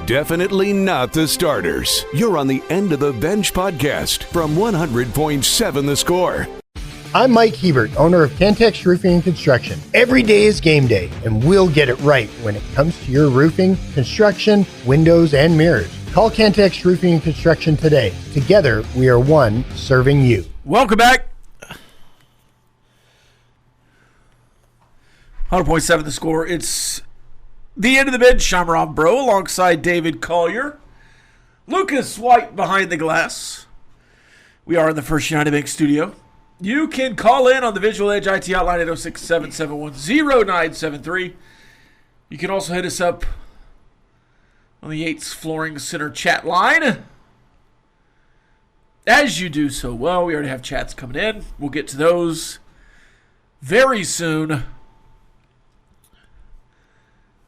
Definitely not the starters. You're on the End of the Bench podcast from 100.7 The Score. I'm Mike Hebert, owner of Cantex Roofing and Construction. Every day is game day, and we'll get it right when it comes to your roofing, construction, windows, and mirrors. Call Cantex Roofing and Construction today. Together, we are one serving you. Welcome back. 100.7 The Score. It's the End of the Bench. I'm Rob Breaux alongside David Collier. Lucas White behind the glass. We are in the First United Bank studio. You can call in on the Visual Edge IT hotline at 806-771-0973. You can also hit us up on the Yates Flooring Center chat line. As you do so well, we already have chats coming in. We'll get to those very soon.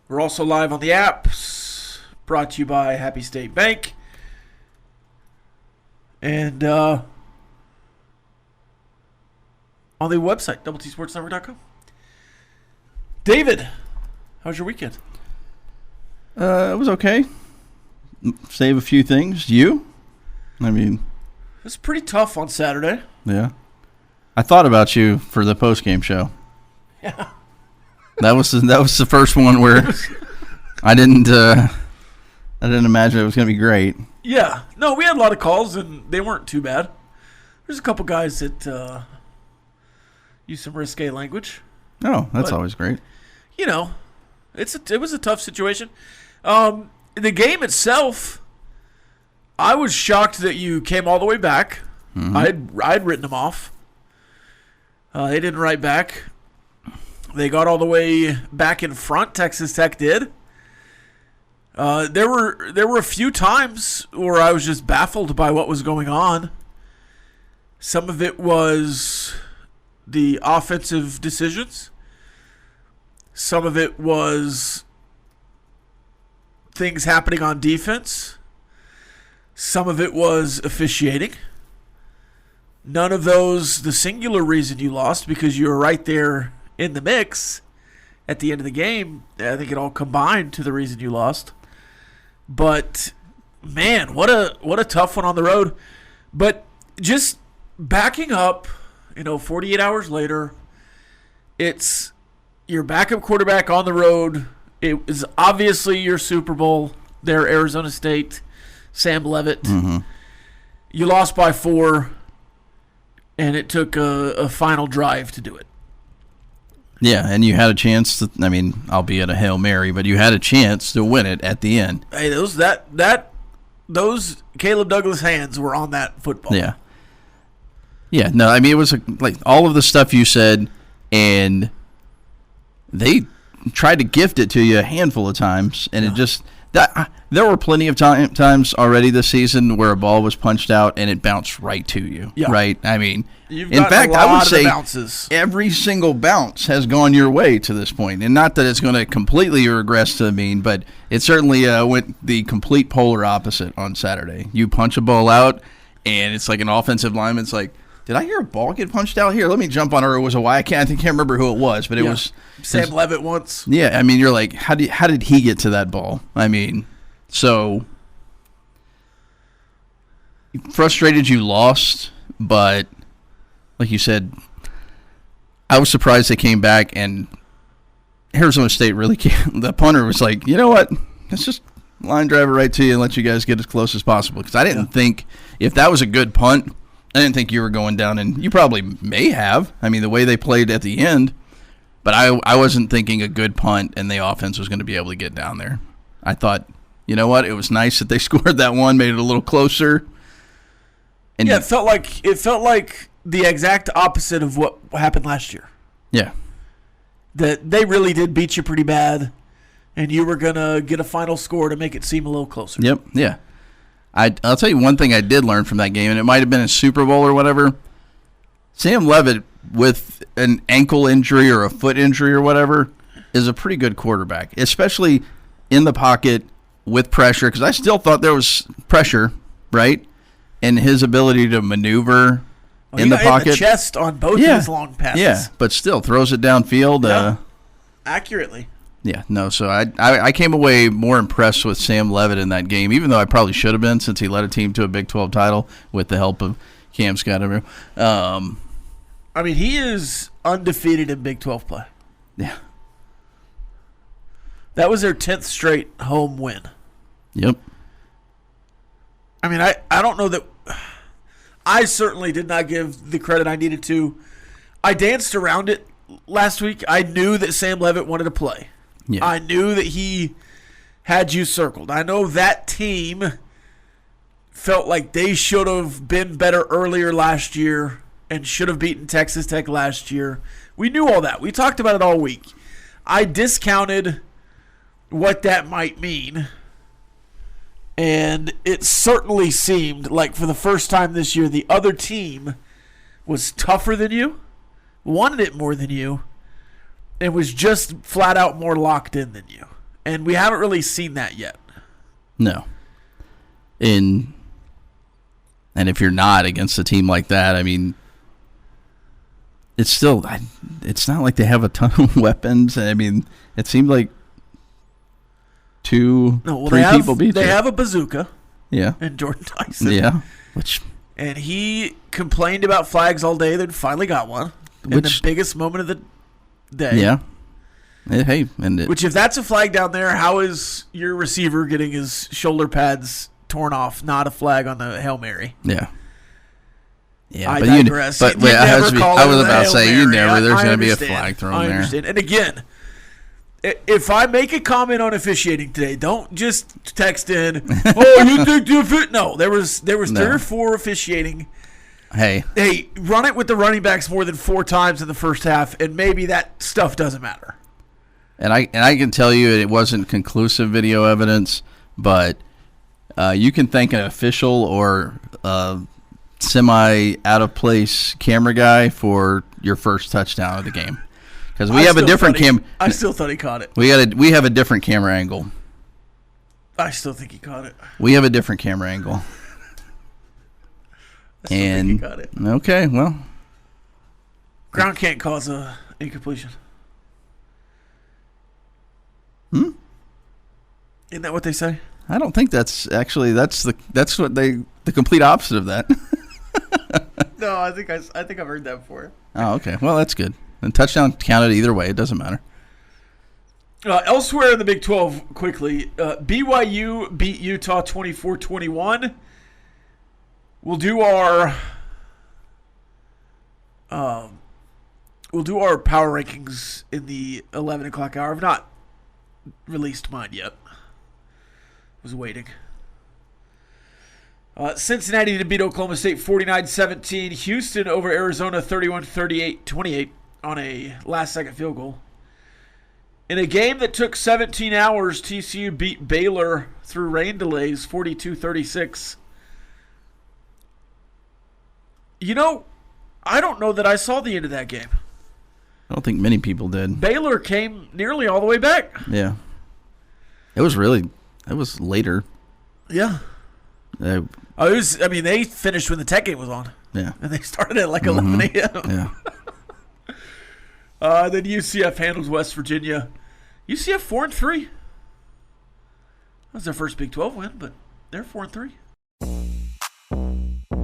We're also live on the apps, brought to you by Happy State Bank. And on the website, doubleTSportsNetwork.com. David, how was your weekend? It was okay. Save a few things. You? I mean, It was pretty tough on Saturday. yeah. I thought about you for the post-game show. Yeah. That was the first one where I didn't imagine it was going to be great. Yeah. No, we had a lot of calls, and they weren't too bad. There's a couple guys that use some risque language. Oh, that's But, always great. You know, it was a tough situation. The game itself, I was shocked that you came all the way back. Mm-hmm. I'd written them off. They didn't write back. They got all the way back in front. Texas Tech did. There were a few times where I was just baffled by what was going on. Some of it was the offensive decisions. Some of it was things happening on defense. Some of it was officiating. None of those the singular reason you lost, because you were right there in the mix at the end of the game. I think it all combined to the reason you lost. But man, what a tough one on the road. But just backing up, 48 hours later, it's your backup quarterback on the road. It is obviously your Super Bowl there, Arizona State, Sam Leavitt. Mm-hmm. You lost by 4, and it took a final drive to do it. Yeah, and you had a chance to, albeit a Hail Mary, but you had a chance to win it at the end. Hey, those Caleb Douglas hands were on that football. Yeah. Yeah, no, it was like all of the stuff you said, and they tried to gift it to you a handful of times, and it just there were plenty of times already this season where a ball was punched out and it bounced right to you. Yeah. Right? You've in fact, I would say bounces. Every single bounce has gone your way to this point, and not that it's going to completely regress to the mean, but it certainly went the complete polar opposite on Saturday. You punch a ball out, and it's like an offensive lineman. It's like, did I hear a ball get punched out here? Let me jump on it. Or it was a Y. I can't remember who it was, but it was Sam Leavitt once. Yeah, you're like, how did he get to that ball? So frustrated you lost, but like you said, I was surprised they came back, and Arizona State really came. The punter was like, you know what? Let's just line drive it right to you and let you guys get as close as possible. Because I didn't think, if that was a good punt, I didn't think you were going down, and you probably may have. The way they played at the end. But I wasn't thinking a good punt and the offense was going to be able to get down there. I thought, you know what? It was nice that they scored that one, made it a little closer. And it felt like the exact opposite of what happened last year. Yeah. That they really did beat you pretty bad, and you were going to get a final score to make it seem a little closer. Yep, yeah. I'll tell you one thing I did learn from that game, and it might have been a Super Bowl or whatever. Sam Leavitt, with an ankle injury or a foot injury or whatever, is a pretty good quarterback, especially in the pocket with pressure, because I still thought there was pressure, right? And his ability to maneuver in the pocket. The chest on both of his long passes. Yeah, but still throws it downfield. Accurately. Yeah, no, so I came away more impressed with Sam Levitt in that game, even though I probably should have been since he led a team to a Big 12 title with the help of Cam Scotterville. I mean, he is undefeated in Big 12 play. Yeah. That was their 10th straight home win. Yep. I mean, I don't know that – I certainly did not give the credit I needed to. I danced around it last week. I knew that Sam Levitt wanted to play. Yeah. I knew that he had you circled. I know that team felt like they should have been better earlier last year and should have beaten Texas Tech last year. We knew all that. We talked about it all week. I discounted what that might mean, and it certainly seemed like for the first time this year the other team was tougher than you, wanted it more than you, and was just flat out more locked in than you. And we haven't really seen that yet. No. And if you're not against a team like that, I mean, it's not like they have a ton of weapons. I mean, it seemed like three people beat you. They have a bazooka. Yeah. And Jordan Tyson. Yeah. And he complained about flags all day, then finally got one. In the biggest moment of the day. Yeah. Hey, which if that's a flag down there, how is your receiver getting his shoulder pads torn off? Not a flag on the Hail Mary. Yeah. Yeah, I digress. I was about to say, there's going to be a flag thrown there. I understand. And again, if I make a comment on officiating today, don't just text in, oh, you think the officiating? No, there was 3 or 4 officiating. Hey, run it with the running backs more than 4 times in the first half, and maybe that stuff doesn't matter. And I can tell you it wasn't conclusive video evidence, but you can thank an official or semi out of place camera guy for your first touchdown of the game, because we have a different I still thought he caught it. We have a different camera angle. I still think he caught it. We have a different camera angle. I still think he caught it. Okay, well, ground can't cause a incompletion. Isn't that what they say? I don't think that's what the complete opposite of that. No, I think I've heard that before. Oh, okay. Well, that's good. And touchdown counted either way. It doesn't matter. Elsewhere in the Big 12, quickly, BYU beat Utah 24-21. We'll do our power rankings in the 11 o'clock hour. I've not released mine yet. Was waiting. Cincinnati to beat Oklahoma State 49-17. Houston over Arizona 31-28 on a last-second field goal. In a game that took 17 hours, TCU beat Baylor through rain delays 42-36. I don't know that I saw the end of that game. I don't think many people did. Baylor came nearly all the way back. Yeah. It was later. Yeah. They finished when the Tech game was on. Yeah. And they started at like 11 a.m. Yeah. Then UCF handles West Virginia. UCF 4-3. That was their first Big 12 win, but they're 4-3.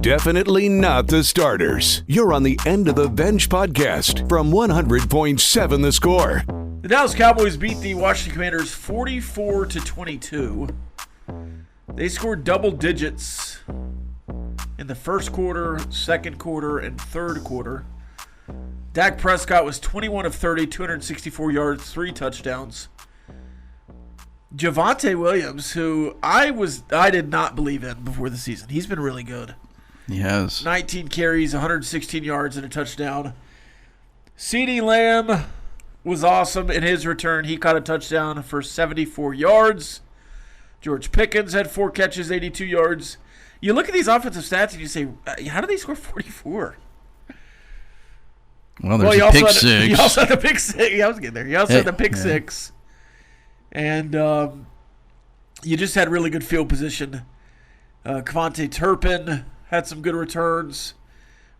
Definitely not the starters. You're on the End of the Bench podcast from 100.7 The Score. The Dallas Cowboys beat the Washington Commanders 44-22. They scored double digits in the first quarter, second quarter, and third quarter. Dak Prescott was 21 of 30, 264 yards, 3 touchdowns. Javonte Williams, who I did not believe in before the season. He's been really good. He has. 19 carries, 116 yards, and a touchdown. CeeDee Lamb was awesome in his return. He caught a touchdown for 74 yards. George Pickens had 4 catches, 82 yards. You look at these offensive stats and you say, how do they score 44? Well, there's a pick six. He also had the pick six. Yeah, I was getting there. He also had the pick six. And you just had really good field position. Kevontae Turpin had some good returns.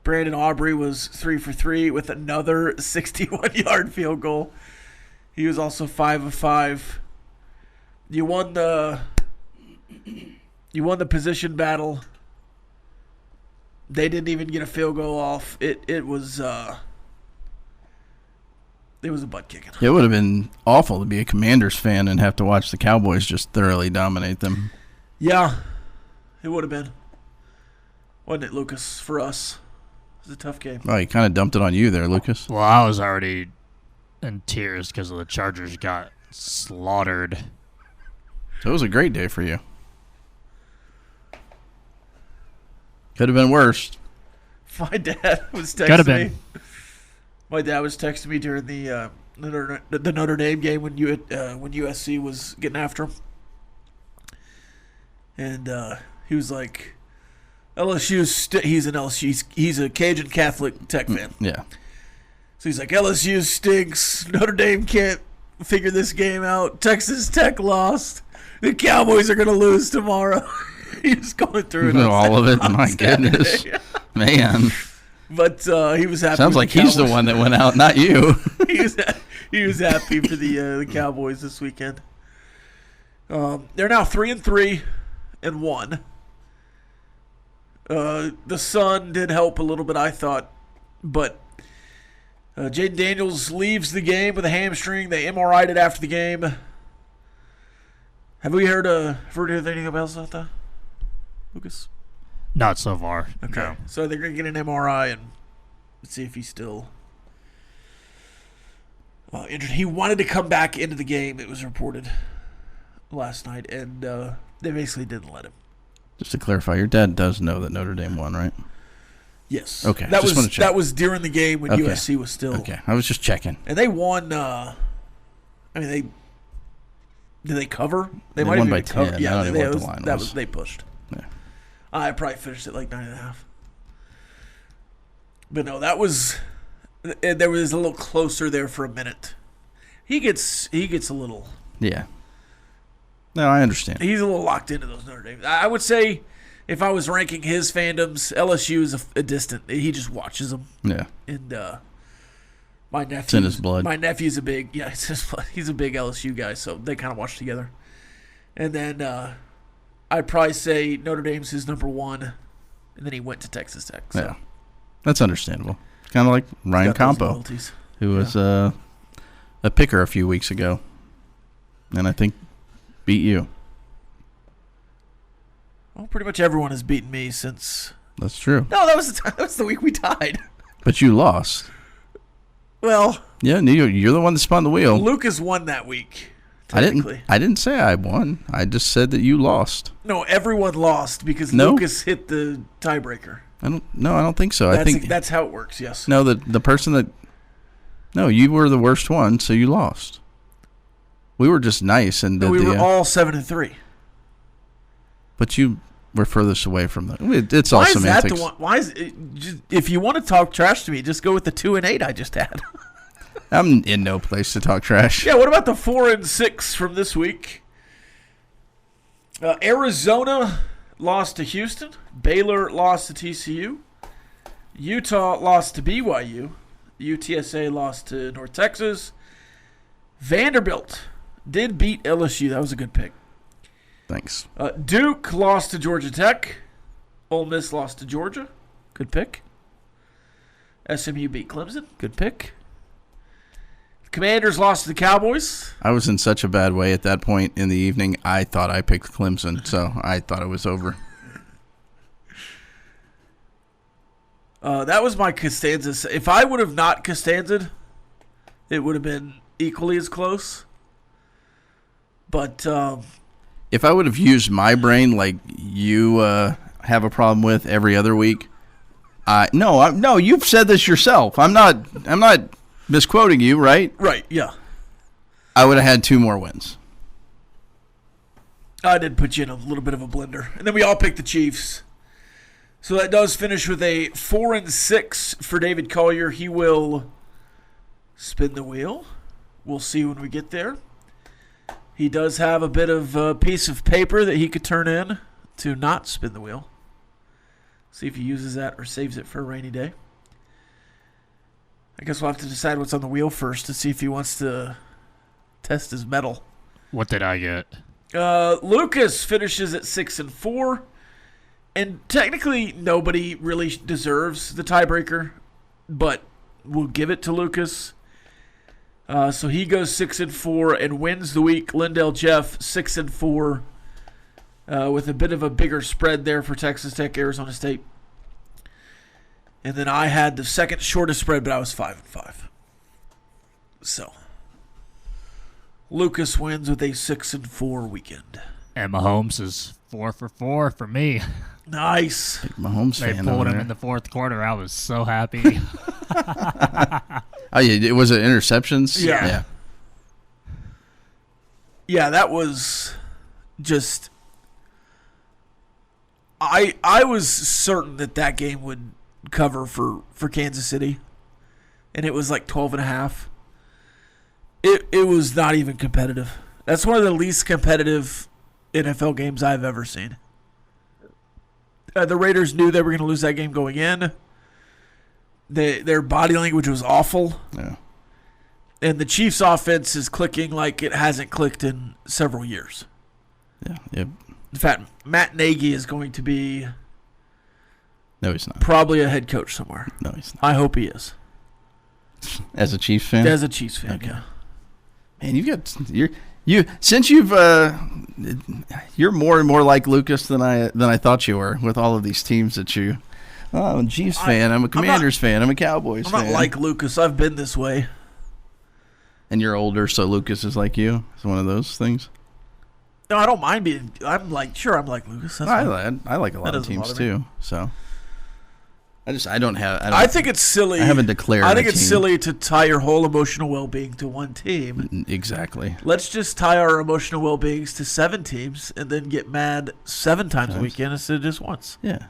Brandon Aubrey was 3 for 3 with another 61-yard field goal. He was also 5 of 5. You won the position battle. They didn't even get a field goal off. It was a butt kicking. It would have been awful to be a Commanders fan and have to watch the Cowboys just thoroughly dominate them. Yeah, it would have been. Wasn't it, Lucas, for us? It was a tough game. Oh, he kind of dumped it on you there, Lucas. Well, I was already in tears because the Chargers got slaughtered. So it was a great day for you. Could have been worse. My dad was Could have texting been. me. My dad was texting me during the Notre Dame game when USC was getting after him, and he was like, "LSU's he's an LSU he's a Cajun Catholic Tech fan." Yeah. So he's like, "LSU stinks. Notre Dame can't figure this game out. Texas Tech lost. The Cowboys are going to lose tomorrow." He's going through it. All of it. My goodness, man. But he was happy. Sounds like he's the one that went out, not you. he was happy for the Cowboys this weekend. They're now 3-3 and 1. The sun did help a little bit, I thought, but Jaden Daniels leaves the game with a hamstring. They MRI'd it after the game. Have we heard anything else about that, Lucas? Not so far. Okay. No. So they're going to get an MRI and see if he's still injured. He wanted to come back into the game, it was reported last night, and they basically didn't let him. Just to clarify, your dad does know that Notre Dame won, right? Yes. Okay. That was during the game when Okay. USC was still. Okay. I was just checking. And they won. Did they cover? They might won have by even covered. 10. Yeah, I don't know what the line was. They pushed. Yeah. I probably finished it like 9.5. But no, that was. There was a little closer there for a minute. He gets a little. Yeah. No, I understand. He's a little locked into those Notre Dame. I would say, if I was ranking his fandoms, LSU is a distant. He just watches them. Yeah. And my nephew, It's in his blood. My nephew's it's his blood. He's a big LSU guy, so they kind of watch together. And then I'd probably say Notre Dame's his number 1, and then he went to Texas Tech. So. Yeah. That's understandable. Kind of like Ryan Got those Campo, loyalties. who was a picker a few weeks ago, and I think beat you. Well, pretty much everyone has beaten me since. That's true. No, that was the week we tied. But you lost. Well, Yeah, you're the one that spun the wheel. Lucas won that week. I Technically. didn't say I won. I just said that you lost. No, everyone lost because No. Lucas hit the tiebreaker. I don't think so. I think That's how it works. Yes. no, the person that you were the worst one, so you lost. We were just nice and No, we were all 7-3. but you were furthest away from that. It's all Why is semantics. that the one? Why is it, if you want to talk trash to me, just go with the 2-8 I just had. I'm in no place to talk trash. Yeah. What about the 4-6 from this week? Arizona lost to Houston. Baylor lost to TCU. Utah lost to BYU. UTSA lost to North Texas. Vanderbilt did beat LSU. That was a good pick. Thanks. Duke lost to Georgia Tech. Ole Miss lost to Georgia. Good pick. SMU beat Clemson. Good pick. Commanders lost to the Cowboys. I was in such a bad way at that point in the evening. I thought I picked Clemson, so I thought it was over. That was my Costanza. If I would have not Costanza'd, it would have been equally as close. But If I would have used my brain like you have a problem with every other week, no, you've said this yourself. I'm not misquoting you, right? right, yeah. I would have had 2 more wins. I did put you in a little bit of a blender. And then we all picked the Chiefs. So that does finish with a 4-6 for David Collier. He will spin the wheel. We'll see when we get there. He does have a bit of a piece of paper that he could turn in to not spin the wheel. See if he uses that or saves it for a rainy day. I guess we'll have to decide what's on the wheel first to see if he wants to test his mettle. What did I get? Lucas finishes at 6-4, and technically nobody really deserves the tiebreaker, but we'll give it to Lucas. So he goes 6-4 and wins the week. Lindell Jeff 6-4, with a bit of a bigger spread there for Texas Tech, Arizona State. And then I had the second shortest spread, but I was 5-5. So Lucas wins with a 6-4 weekend. And Mahomes is 4 for 4 for me. Nice. Big Mahomes They fan pulled over him there. in the fourth quarter. I was so happy. Oh, yeah. Was it interceptions? Yeah. Yeah, that was just. I was certain that game would cover for Kansas City, and it was like 12.5. It was not even competitive. That's one of the least competitive NFL games I've ever seen. The Raiders knew they were going to lose that game going in. Their body language was awful. Yeah. And the Chiefs' offense is clicking like it hasn't clicked in several years. Yeah. Yep. In fact, Matt Nagy is going to be No, he's not. probably a head coach somewhere. No, he's not. I hope he is. As a Chiefs fan? As a Chiefs fan, Okay. yeah. Man, you're more and more like Lucas than I thought you were with all of these teams that you. Oh, I'm a Chiefs fan. I'm a Commanders fan. I'm a Cowboys I'm fan. not like Lucas. I've been this way. And you're older, so Lucas is like you. It's one of those things. No, I don't mind being. I'm like Lucas. That's fine. I like a lot That of doesn't teams bother me. too. So I think it's silly. I haven't declared. I think a it's team. silly to tie your whole emotional well-being to one team. Exactly. Let's just tie our emotional well-beings to 7 teams and then get mad 7 times a weekend instead of just once. Yeah.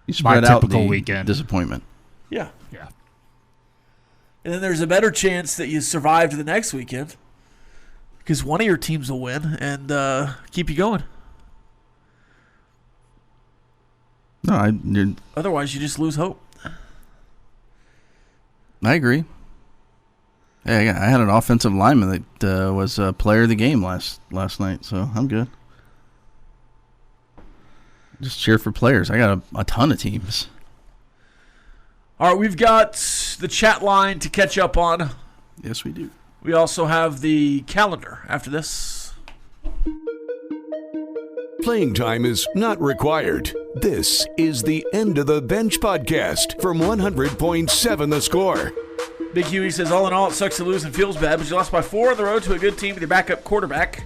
You spread out typical the weekend. disappointment. Yeah. Yeah. And then there's a better chance that you survive to the next weekend because one of your teams will win and keep you going. No, Otherwise, you just lose hope. I agree. Hey, I had an offensive lineman that was player of the game last night, so I'm good. Just cheer for players. I got a ton of teams. All right, we've got the chat line to catch up on. Yes, we do. We also have the calendar after this. Playing time is not required. This is the End of the Bench podcast from 100.7 The Score. Big Huey says, all in all, it sucks to lose and feels bad, but you lost by 4 on the road to a good team with your backup quarterback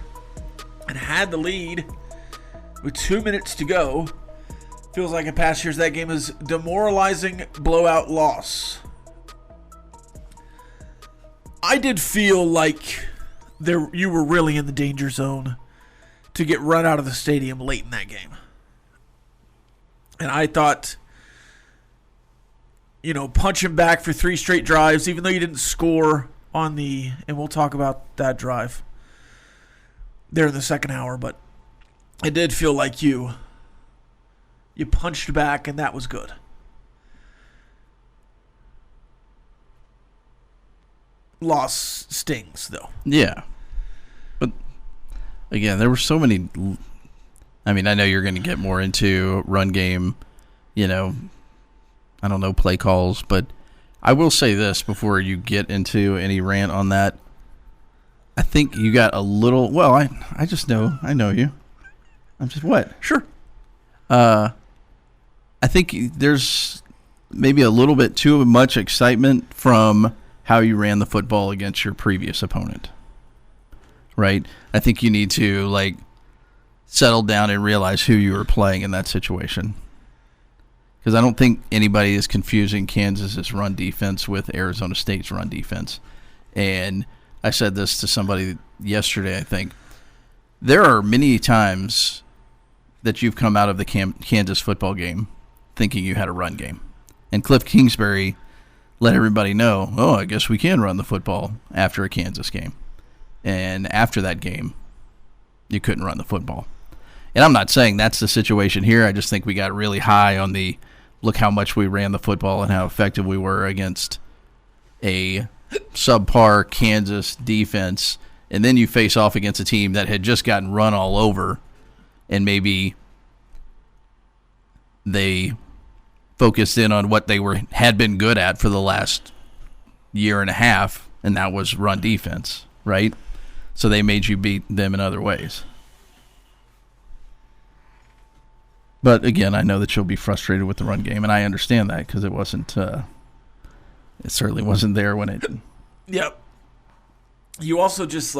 and had the lead with 2 minutes to go. Feels like in past years that game is demoralizing blowout loss. I did feel like you were really in the danger zone to get run out of the stadium late in that game. And I thought, punching back for 3 straight drives, even though you didn't score on and we'll talk about that drive there in the second hour, but it did feel like you punched back, and that was good. Loss stings, though. Yeah. But, again, there were so many. I mean, I know you're going to get more into run game, I don't know, play calls, but I will say this before you get into any rant on that. I think you got a little. Well, I just know. I know you. I'm just what? Sure. I think there's maybe a little bit too much excitement from how you ran the football against your previous opponent. Right? I think you need to settle down and realize who you were playing in that situation. Because I don't think anybody is confusing Kansas's run defense with Arizona State's run defense. And I said this to somebody yesterday, I think. There are many times that you've come out of the Kansas football game thinking you had a run game. And Cliff Kingsbury let everybody know, I guess we can run the football after a Kansas game. And after that game, you couldn't run the football. And I'm not saying that's the situation here. I just think we got really high on the look how much we ran the football and how effective we were against a subpar Kansas defense. And then you face off against a team that had just gotten run all over, and maybe they focused in on what they had been good at for the last year and a half, and that was run defense, right? So they made you beat them in other ways. But again, I know that you'll be frustrated with the run game, and I understand that because it wasn't. It certainly wasn't there when it. Yep. You also just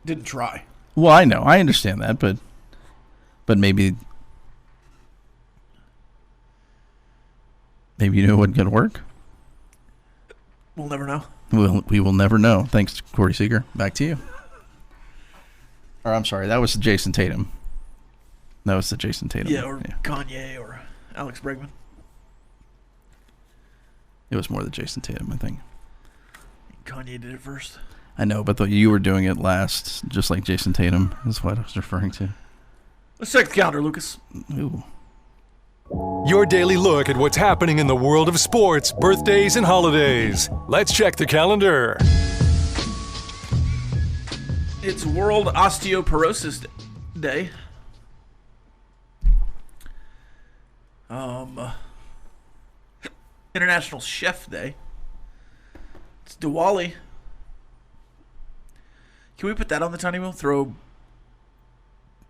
didn't try. Well, I know, I understand that, but maybe you knew it wasn't going to work. We'll never know. We will never know. Thanks, Corey Seager. Back to you. Or I'm sorry, that was Jason Tatum. That was the Jason Tatum. Yeah, or Kanye or Alex Bregman. It was more the Jason Tatum, I think. Kanye did it first. I know, but you were doing it last, just like Jason Tatum. That's what I was referring to. Let's check the calendar, Lucas. Ooh. Your daily look at what's happening in the world of sports, birthdays, and holidays. Let's check the calendar. It's World Osteoporosis Day. International Chef Day. It's Diwali. Can we put that on the tiny wheel? Throw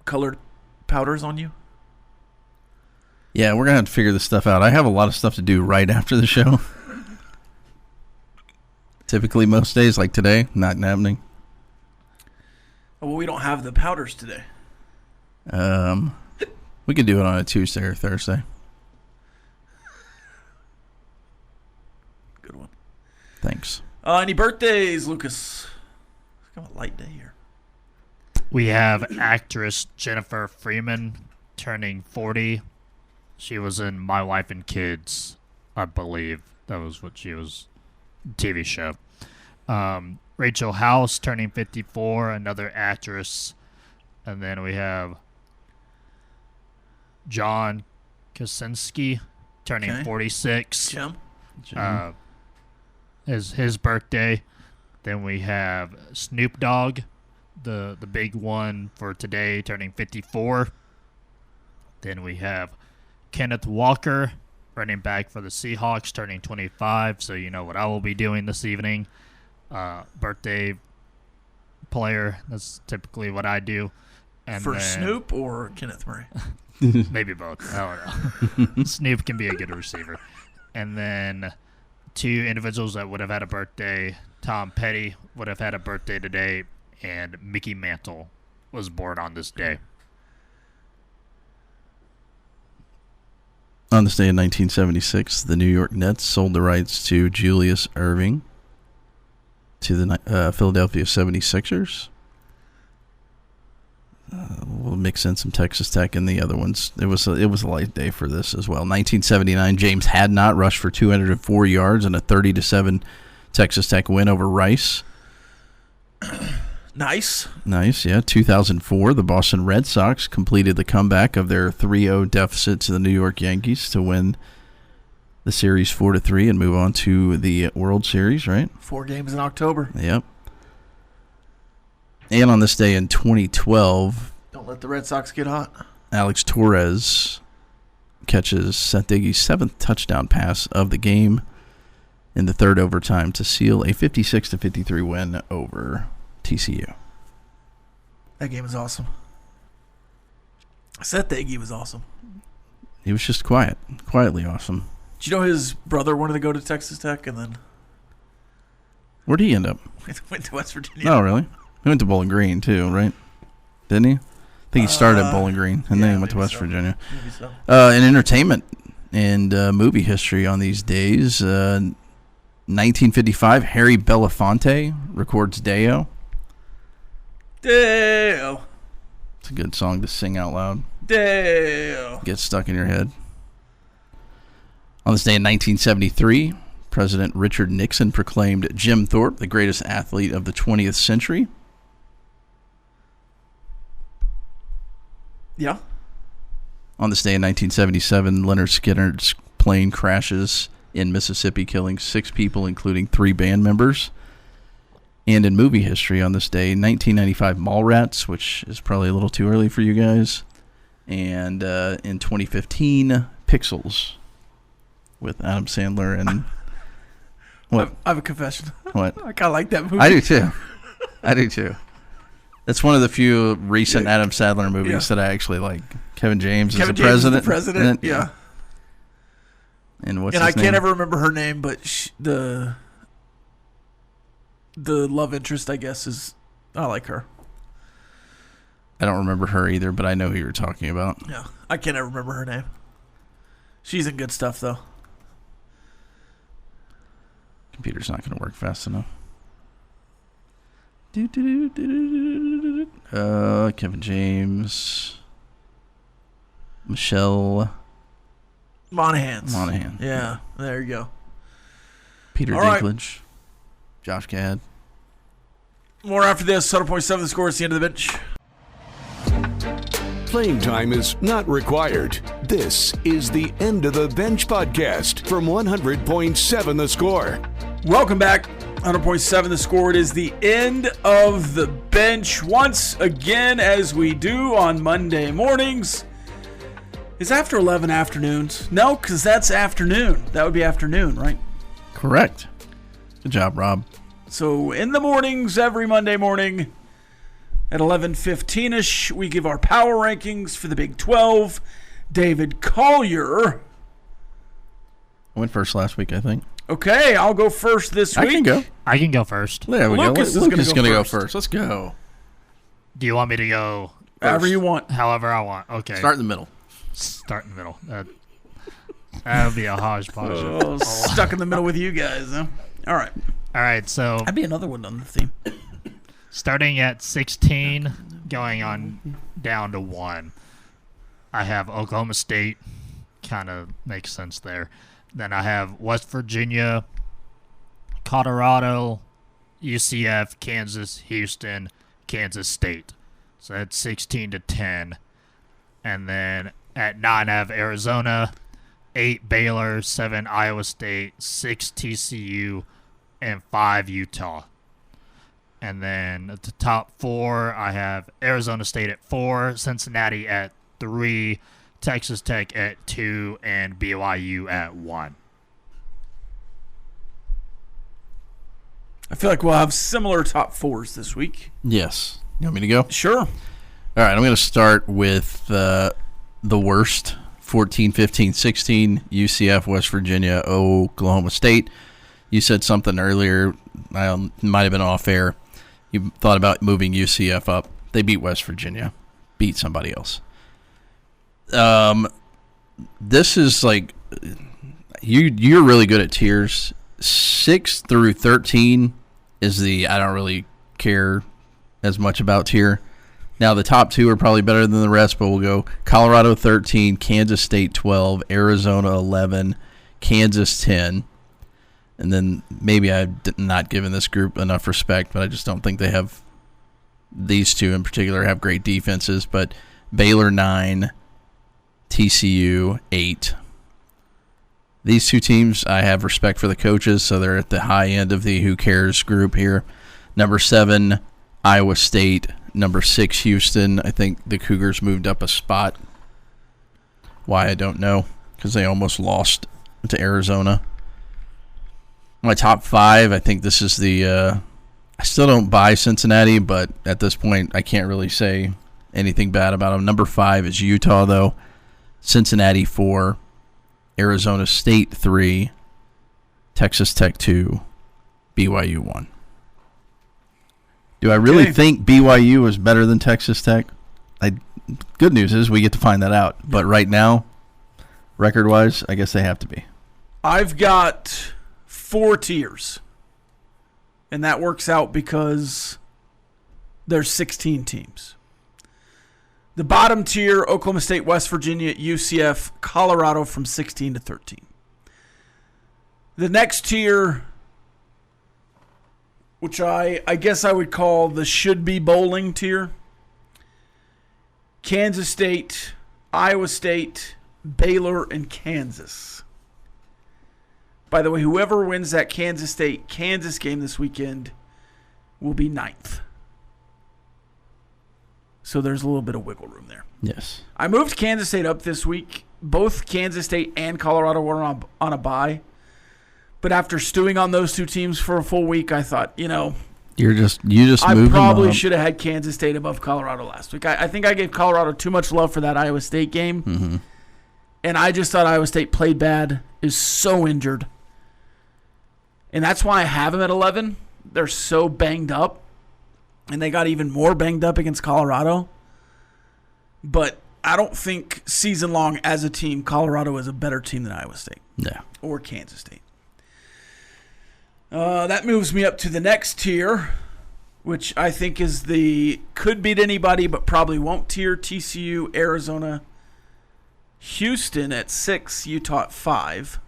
colored powders on you? Yeah, we're going to have to figure this stuff out. I have a lot of stuff to do right after the show. Typically most days, like today, not happening. Oh, well, we don't have the powders today. We could do it on a Tuesday or Thursday. Good one. Thanks. Any birthdays, Lucas? It's kind of a light day here. We have actress Jennifer Freeman turning 40. She was in My Wife and Kids, I believe. That was what she was. TV show. Rachel House turning 54, another actress. And then we have John Krasinski turning 46. Jim? His birthday. Then we have Snoop Dogg, the big one for today, turning 54. Then we have Kenneth Walker, running back for the Seahawks, turning 25. So you know what I will be doing this evening. Birthday player. That's typically what I do. And for then, Snoop or Kenneth Murray? maybe both. I don't know. Snoop can be a good receiver. And then two individuals that would have had a birthday. Tom Petty would have had a birthday today, and Mickey Mantle was born on this day. On this day in 1976, the New York Nets sold the rights to Julius Erving to the Philadelphia 76ers. We'll mix in some Texas Tech and the other ones. It was a light day for this as well. 1979, James Hadnot rushed for 204 yards in a 30-7 Texas Tech win over Rice. Nice, yeah. 2004, the Boston Red Sox completed the comeback of their 3-0 deficit to the New York Yankees to win the series 4-3 and move on to the World Series, right? 4 games in October. Yep. And on this day in 2012, Don't let the Red Sox get hot. Alex Torres catches Seth Diggy's 7th touchdown pass of the game in the third overtime to seal a 56-53 win over TCU. That game was awesome. Seth Diggy was awesome. He was just quietly awesome. Did you know his brother wanted to go to Texas Tech and then Where'd he end up? went to West Virginia? Oh, really? He went to Bowling Green, too, right? Didn't he? I think he started at Bowling Green, and then he went to West Virginia. Maybe so. In entertainment and movie history on these days, 1955, Harry Belafonte records Deo. Dale. It's a good song to sing out loud. Dale. Get stuck in your head. On this day in 1973, President Richard Nixon proclaimed Jim Thorpe the greatest athlete of the 20th century. Yeah. On this day in 1977, Leonard Skinner's plane crashes in Mississippi, killing 6 people, including 3 band members. And in movie history on this day, 1995 Mallrats, which is probably a little too early for you guys. And in 2015, Pixels with Adam Sandler and... What? I have a confession. What? I kind of like that movie. I do too. That's one of the few recent Adam Sandler movies that I actually like. Kevin James is the president. Yeah. And what's and his I name? can't ever remember her name, but the love interest, I guess, is I like her. I don't remember her either, but I know who you're talking about. Yeah, I can't ever remember her name. She's in good stuff, though. Computer's not going to work fast enough. Kevin James. Michelle Monaghan. Yeah, there you go. Peter All right. Dinklage. Josh Gad. More after this. 100.7 The Score. It's the end of the bench. Playing time is not required. This is the End of the Bench podcast from 100.7 The Score. Welcome back. 100.7 The Score. It is the end of the bench once again, as we do on Monday mornings. Is after 11 afternoons? No, because that's afternoon. That would be afternoon, right? Correct. Good job, Rob. So in the mornings, every Monday morning at 11:15ish, we give our power rankings for the Big 12. David Collier. I went first last week, I think. Okay, I'll go first this week. I can go. I can go first. There we Lucas go. is Lucas is gonna going to go go first. Let's go. Do you want me to go However you want. however I want? Okay. Start in the middle. Start in the middle. That would be a hodgepodge. Oh, stuck in the middle with you guys, huh? All right. All right, so That'd be another one on the theme. starting at 16, going on down to 1, I have Oklahoma State. Kind of makes sense there. Then I have West Virginia, Colorado, UCF, Kansas, Houston, Kansas State. So that's 16 to 10. And then at 9, I have Arizona, 8 Baylor, 7 Iowa State, 6 TCU, and 5 Utah. And then at the top 4, I have Arizona State at 4, Cincinnati at 3, Texas Tech at 2, and BYU at 1. I feel like we'll have similar top 4s this week. Yes. You want me to go? Sure. All right, I'm going to start with the worst. 14, 15, 16, UCF, West Virginia, Oklahoma State. You said something earlier, might have been off air. You thought about moving UCF up. They beat West Virginia. Beat somebody else. This is like, you're really good at tiers. 6 through 13 is the I don't really care as much about tier. Now, the top 2 are probably better than the rest, but we'll go Colorado 13, Kansas State 12, Arizona 11, Kansas 10. And then maybe I've not given this group enough respect, but I just don't think they have, these two in particular, have great defenses. But Baylor 9, TCU 8. These two teams, I have respect for the coaches, so they're at the high end of the who cares group here. Number 7, Iowa State. Number 6, Houston. I think the Cougars moved up a spot. Why, I don't know, because they almost lost to Arizona. My top 5, I think this is the I still don't buy Cincinnati, but at this point I can't really say anything bad about them. Number 5 is Utah, though. Cincinnati 4, Arizona State 3, Texas Tech 2, BYU 1. Do I really think BYU is better than Texas Tech? Good news is we get to find that out. But right now, record-wise, I guess they have to be. I've got 4 tiers. And that works out because there's 16 teams. The bottom tier, Oklahoma State, West Virginia, UCF, Colorado from 16 to 13. The next tier, which I guess I would call the should-be bowling tier, Kansas State, Iowa State, Baylor, and Kansas. By the way, whoever wins that Kansas State-Kansas game this weekend will be 9th. So there's a little bit of wiggle room there. Yes. I moved Kansas State up this week. Both Kansas State and Colorado were on a bye. But after stewing on those two teams for a full week, I thought, you just I moved probably them up. should have had Kansas State above Colorado last week. I think I gave Colorado too much love for that Iowa State game. Mm-hmm. And I just thought Iowa State played bad, is so injured. And that's why I have them at 11. They're so banged up. And they got even more banged up against Colorado. But I don't think season long as a team, Colorado is a better team than Iowa State. Yeah. Or Kansas State. That moves me up to the next tier, which I think is the could beat anybody but probably won't tier. TCU, Arizona, Houston at 6, Utah at 5.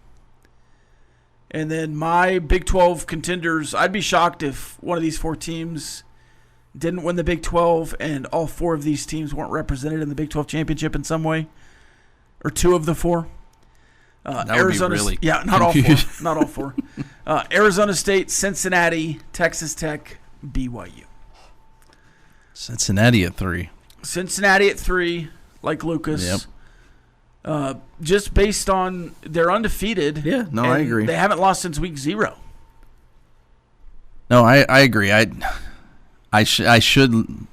And then my Big 12 contenders, I'd be shocked if one of these 4 teams didn't win the Big 12 and all 4 of these teams weren't represented in the Big 12 championship in some way, or 2 of the 4. That Arizona, would be really yeah, not confused. all 4. Not all 4. Arizona State, Cincinnati, Texas Tech, BYU. Cincinnati at 3. Cincinnati at 3, like Lucas. Yep. Just based on they're undefeated. Yeah, no, I agree. They haven't lost since week 0. No, I agree. I should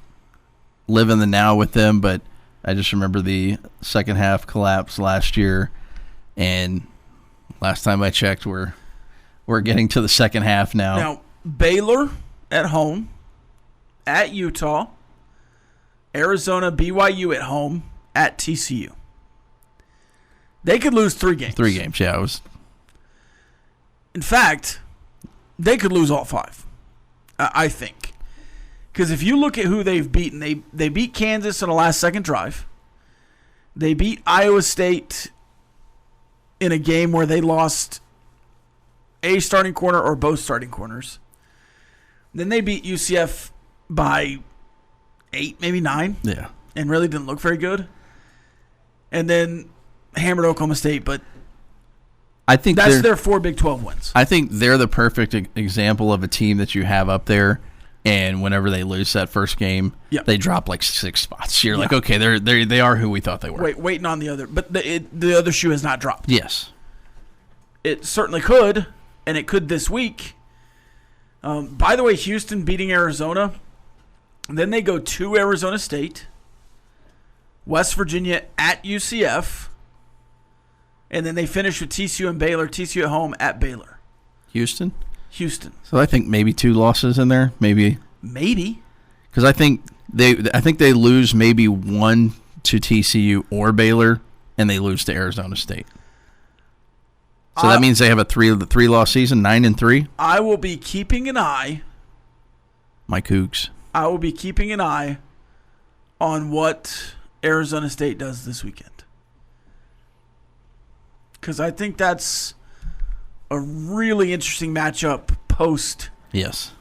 live in the now with them, but I just remember the second half collapse last year, and last time I checked, we're getting to the second half now. Now, Baylor at home, at Utah, Arizona, BYU at home, at TCU. They could lose 3 games. 3 games, yeah. In fact, they could lose all 5, I think. Because if you look at who they've beaten, they beat Kansas on a last-second drive. They beat Iowa State in a game where they lost a starting corner or both starting corners. Then they beat UCF by 8, maybe 9. Yeah. And really didn't look very good. And then hammered Oklahoma State, but I think that's their 4 Big 12 wins. I think they're the perfect example of a team that you have up there, and whenever they lose that first game, they drop like 6 spots. You're like, okay, they are who we thought they were. Waiting on the other, but the other shoe has not dropped. Yes, it certainly could, and it could this week. By the way, Houston beating Arizona, then they go to Arizona State, West Virginia at UCF, and then they finish with TCU and Baylor. TCU at home at Baylor. Houston. So I think maybe 2 losses in there, maybe. Because I think they lose maybe 1 to TCU or Baylor, and they lose to Arizona State. So that means they have a 3-loss season, 9-3. I will be keeping an eye. My Cougs. I will be keeping an eye on what Arizona State does this weekend. Because I think that's a really interesting matchup post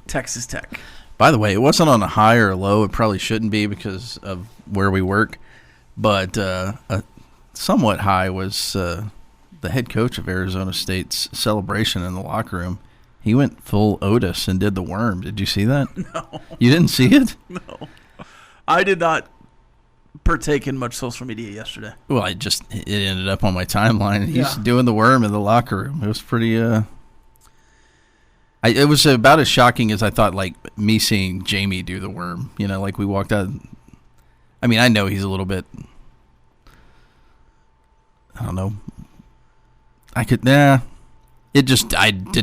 Texas Tech. By the way, it wasn't on a high or a low. It probably shouldn't be because of where we work. But a somewhat high was the head coach of Arizona State's celebration in the locker room. He went full Otis and did the worm. Did you see that? No. You didn't see it? No. I did not partake in much social media yesterday. Well, it ended up on my timeline. He's doing the worm in the locker room. It was pretty it was about as shocking as I thought, like me seeing Jamie do the worm. Like we walked out. I mean, I know he's a little bit, I don't know. I did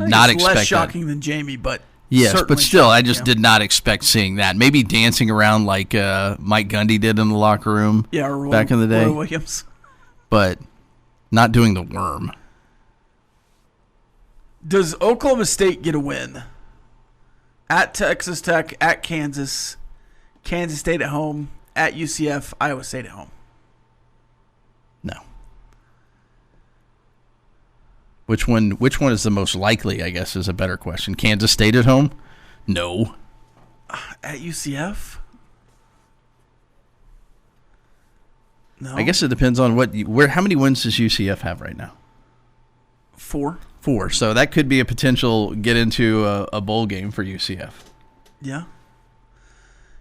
not expect less shocking than Jamie, but yes, but still, I just did not expect seeing that. Maybe dancing around like Mike Gundy did in the locker room back in the day. Roy Williams. But not doing the worm. Does Oklahoma State get a win? At Texas Tech, at Kansas, Kansas State at home, at UCF, Iowa State at home? No. Which one is the most likely, I guess, is a better question. Kansas State at home? No. At UCF? No. I guess it depends on how many wins does UCF have right now? 4. 4. So that could be a potential get into a bowl game for UCF. Yeah.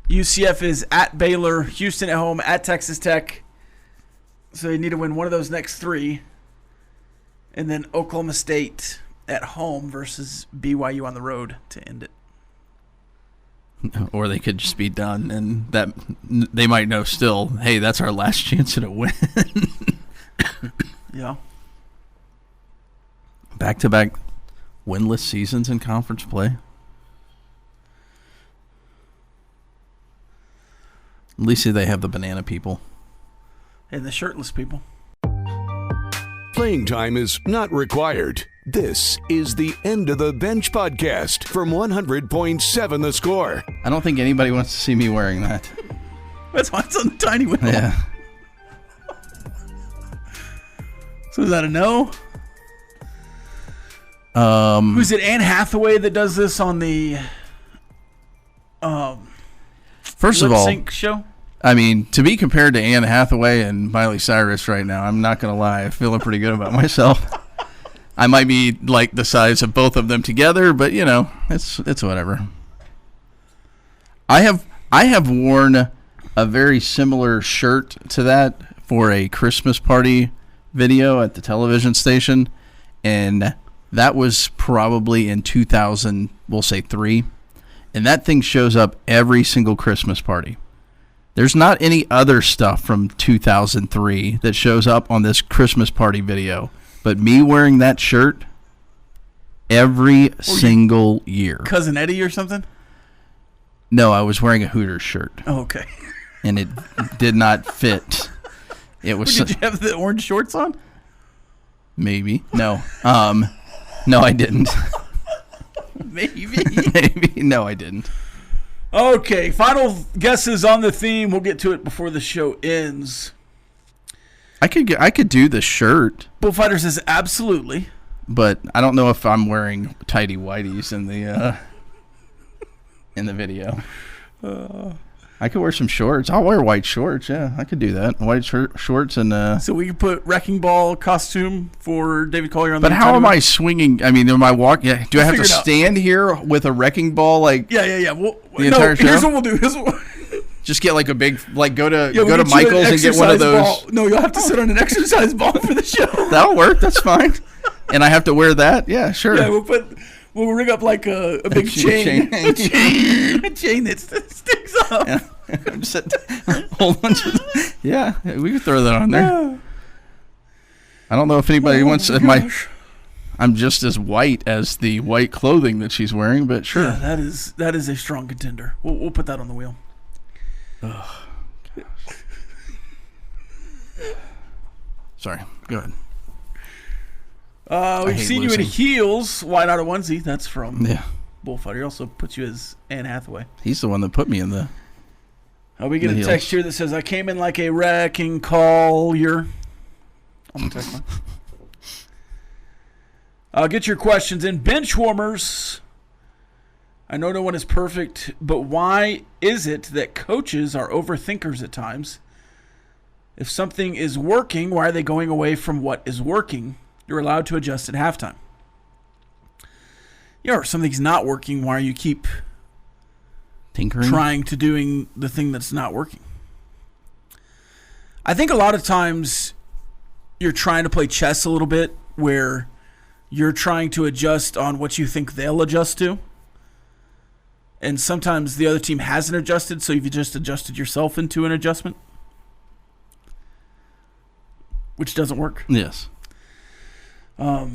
UCF is at Baylor, Houston at home, at Texas Tech. So they need to win one of those next 3. And then Oklahoma State at home versus BYU on the road to end it. Or they could just be done, and that they might know still, hey, that's our last chance at a win. Yeah. Back-to-back winless seasons in conference play. At least they have the banana people. And the shirtless people. Playing time is not required. This is the End of the Bench podcast from 100.7 The Score. I don't think anybody wants to see me wearing that. That's why it's on the tiny wheel. Yeah. So is that a no? Who's it? Anne Hathaway that does this on the First of all, lip sync show? I mean, to be compared to Anne Hathaway and Miley Cyrus right now, I'm not going to lie. I'm feeling pretty good about myself. I might be like the size of both of them together, but, you know, it's whatever. I have worn a very similar shirt to that for a Christmas party video at the television station, and that was probably in 2000, we'll say 3, and that thing shows up every single Christmas party. There's not any other stuff from 2003 that shows up on this Christmas party video, but me wearing that shirt every single year. Cousin Eddie or something? No, I was wearing a Hooters shirt. Oh, okay. And it did not fit. It was. Did you have the orange shorts on? Maybe. No. No, I didn't. Maybe. Maybe. No, I didn't. Okay, final guesses on the theme. We'll get to it before the show ends. I could do the shirt. Bullfighter says absolutely. But I don't know if I'm wearing tighty whities in the video. I could wear some shorts. I'll wear white shorts. Yeah, I could do that. White shorts and. So we could put wrecking ball costume for David Collier on. But how am I swinging? I mean, am I walking? Yeah, do I have to stand here with a wrecking ball like? Yeah. The entire show? Here's what we'll do. Just get like a big go to we'll Michael's and get one of those. Ball. No, you'll have to sit on an exercise ball for the show. That'll work. That's fine. And I have to wear that. Yeah, sure. Yeah, we'll rig up like a big chain. A chain that sticks up. Yeah. Hold on. Yeah, we could throw that on there. I don't know if anybody wants I'm just as white as the white clothing that she's wearing, but sure. Yeah, that is a strong contender. We'll put that on the wheel. Oh, gosh. Sorry. Go ahead. We've seen you in heels. Why not a onesie? That's from Bullfighter. He also puts you as Anne Hathaway. He's the one that put me in the. We get a text here that says, I came in like a wrecking Collier. On the text line. Get your questions in. Benchwarmers. I know no one is perfect, but why is it that coaches are overthinkers at times? If something is working, why are they going away from what is working? You're allowed to adjust at halftime. Yeah, or something's not working, why are you keep tinkering, trying to doing the thing that's not working? I think a lot of times you're trying to play chess a little bit where you're trying to adjust on what you think they'll adjust to. And sometimes the other team hasn't adjusted, so you've just adjusted yourself into an adjustment, which doesn't work. Yes. I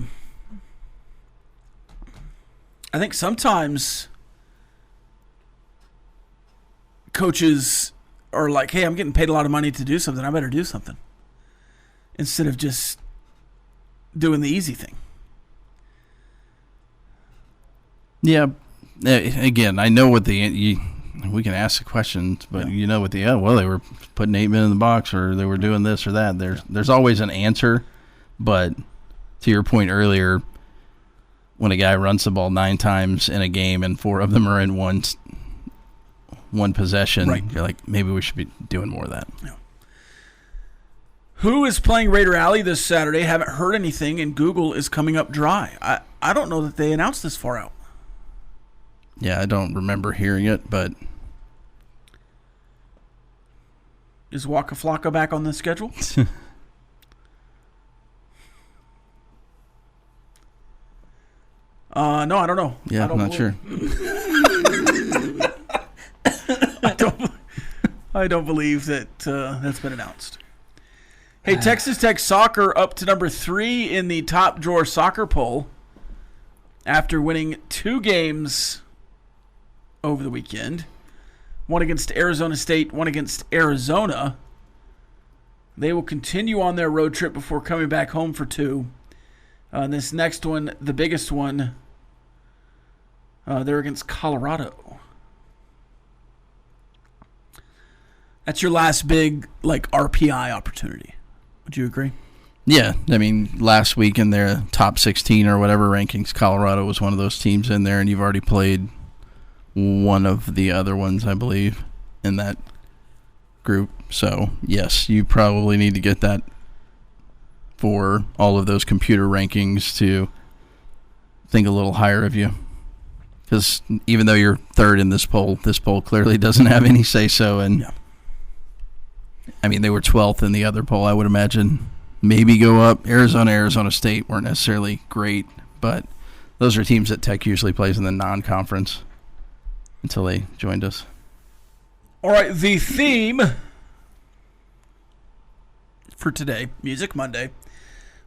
think sometimes coaches are like, hey, I'm getting paid a lot of money to do something. I better do something. Instead of just doing the easy thing. Yeah. Again, I know what we can ask the questions, but you know what they were putting 8 men in the box, or they were doing this or that. There's always an answer, but to your point earlier, when a guy runs the ball 9 times in a game and 4 of them are in one possession, right, you're like, maybe we should be doing more of that. Yeah. Who is playing Raider Alley this Saturday? Haven't heard anything, and Google is coming up dry. I don't know that they announced this far out. Yeah, I don't remember hearing it, but Is Waka Flocka back on the schedule? No, I don't know. Yeah, I'm not sure. I don't believe that that's been announced. Hey, Texas Tech soccer up to number 3 in the top drawer soccer poll after winning 2 games over the weekend. One against Arizona State, one against Arizona. They will continue on their road trip before coming back home for 2. And this next one, the biggest one, they're against Colorado. That's your last big RPI opportunity. Would you agree? Yeah, I mean, last week in their top 16 or whatever rankings, Colorado was one of those teams in there, and you've already played one of the other ones, I believe, in that group. So, yes, you probably need to get that for all of those computer rankings to think a little higher of you. Because even though you're third in this poll clearly doesn't have any say-so. And, yeah. I mean, they were 12th in the other poll, I would imagine. Maybe go up. Arizona State weren't necessarily great, but those are teams that Tech usually plays in the non-conference until they joined us. All right, the theme for today, Music Monday.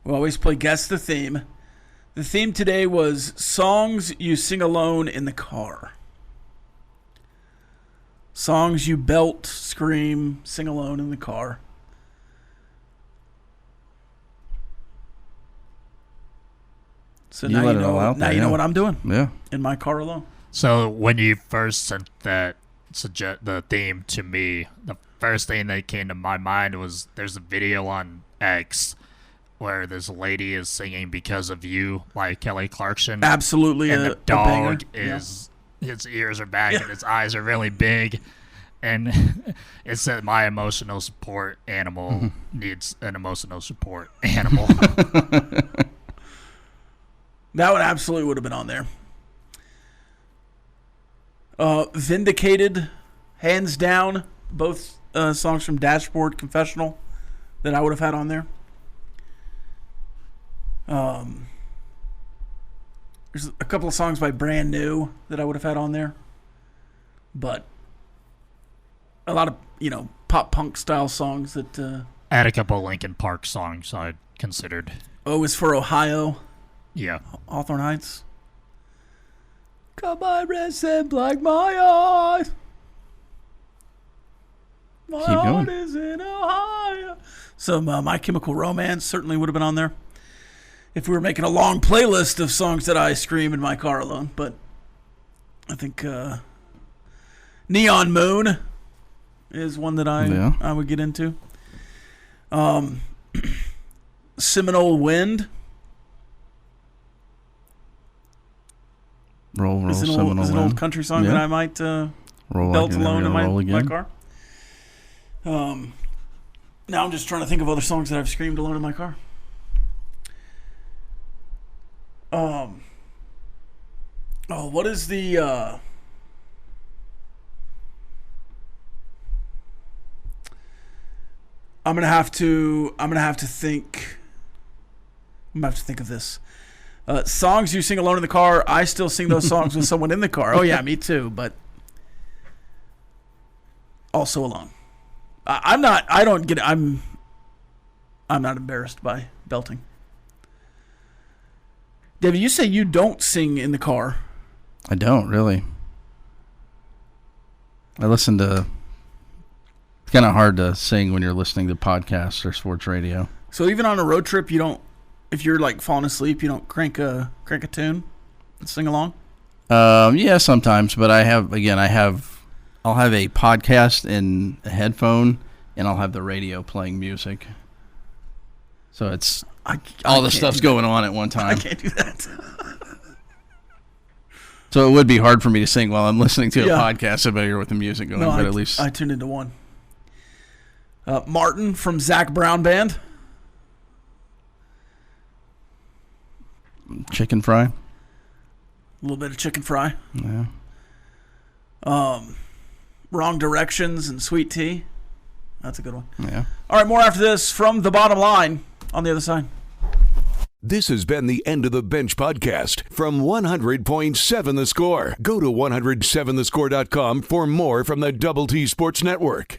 We always play Guess the Theme. The theme today was songs you sing alone in the car. Songs you belt, scream, sing alone in the car. So You now let you it know. all out Now there, you know yeah. what I'm doing Yeah. in my car alone. So when you first sent the theme to me, the first thing that came to my mind was there's a video on X where this lady is singing "Because of You" by Kelly Clarkson. Absolutely, And a the dog banger. is his ears are back and his eyes are really big, and it said my emotional support animal needs an emotional support animal. That one absolutely would have been on there. Vindicated, hands down, both songs from Dashboard Confessional that I would have had on there. There's a couple of songs by Brand New that I would have had on there. But a lot of, pop punk style songs that... I had a couple Linkin Park songs I considered. O is for Ohio. Yeah. Hawthorne Heights. Got my wrist and black my eyes. My Keep heart going. is in Ohio. Some My Chemical Romance certainly would have been on there if we were making a long playlist of songs that I scream in my car alone. But I think Neon Moon is one that I would get into. Seminole Wind. Roll, Is an old country song that I might roll belt like alone in my again. car. Now I'm just trying to think of other songs that I've screamed alone in my car. What is the I'm gonna have to think of this. Songs you sing alone in the car. I still sing those songs with someone in the car. Oh yeah, me too, but also alone. I'm not embarrassed by belting. David, you say you don't sing in the car. I don't, really. I listen to... It's kind of hard to sing when you're listening to podcasts or sports radio. So even on a road trip, you don't... If you're falling asleep, you don't crank a tune and sing along? Yeah, sometimes, but I'll have a podcast in a headphone, and I'll have the radio playing music. So it's all the stuff's going on at one time. I can't do that. So it would be hard for me to sing while I'm listening to a podcast. I better with the music going, but at least I tuned into one. Martin from Zach Brown Band. Chicken fry. A little bit of chicken fry. Yeah. Wrong Directions and Sweet Tea. That's a good one. Yeah. All right, more after this from The Bottom Line on the other side. This has been the End of the Bench podcast from 100.7 The Score. Go to 107thescore.com for more from the Double T Sports Network.